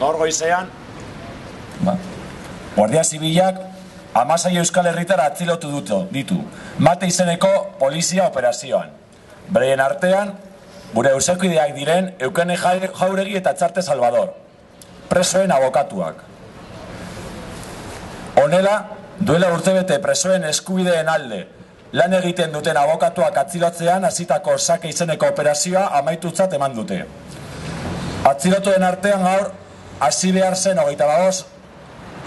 Gaur goizean, Guardia Zibilak 16 euskal herritar atzilotu ditu, Mate izeneko polizia operazioan. Beraien artean, gure euskalkideak diren Eukene Jauregi eta Txarte Salvador, presoen abokatuak. Honela, duela urtebete presoen eskubideen alde lan egiten duten abokatuak atzilotzean hasitako Sake izeneko operazioa amaitutzat eman dute. Atzilotuen artean gaur, hasi behar zen 25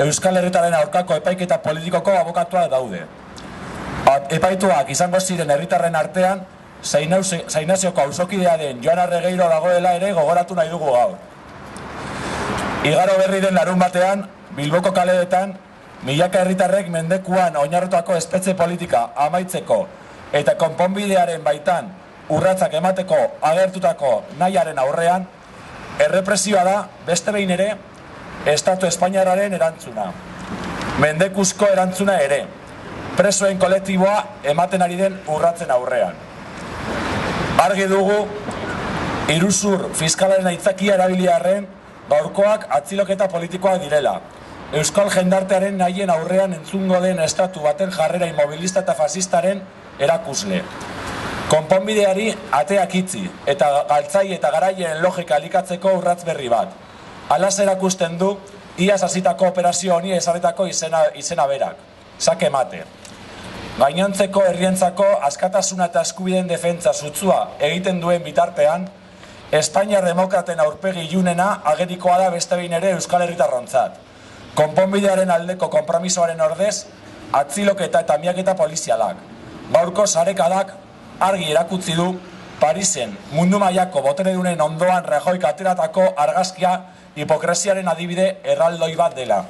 Euskal Herritaren aurkako epaiketa politikoko abokatuak daude. Epaituak izango ziren herritarren artean, Zainazioko auzokidea den Joan Arregueiro dagoela ere gogoratu nahi dugu gaur. Igaro berri den larun batean, Bilboko kaleetan, milaka herritarrek mendekuan oinarritutako espetxe politika amaitzeko eta konponbidearen baitan urratsak emateko agertutako nahiaren aurrean, errepresioa da beste behin ere Estatu Espainiarraren erantzuna. Mendekuzko erantzuna ere, presoen kolektiboa ematen ari den urratzen aurrean. Argi dugu, iruzur fiskalaren aitzakia erabiliarren gaurkoak atziloketa politikoak direla. Euskal jendartearen nahien aurrean entzungo den estatu baten jarrera inmobilista eta fasistaren erakusle. Konponbideari ateak itzi eta galtzai eta garaien logika elikatzeko urratz berri bat. Alaz erakusten du, iaz hasitako operazio honi ezarritako izena berak, Sake Mate. Gainontzeko herrientzako askatasuna eta eskubideen defentsa sutsua egiten duen bitartean, Espainiar demokraten aurpegi ilunena agerikoa da beste behin ere Euskal Herritarrontzat. Konponbidearen aldeko konpromisoaren ordez, atziloketa eta miaketa polizialak. Gaurko sarekadak argi erakutsi du Parisen mundu mailako boteredunen ondoan Rajoyk ateratako argazkia hipokresiaren adibide erraldoi bat dela.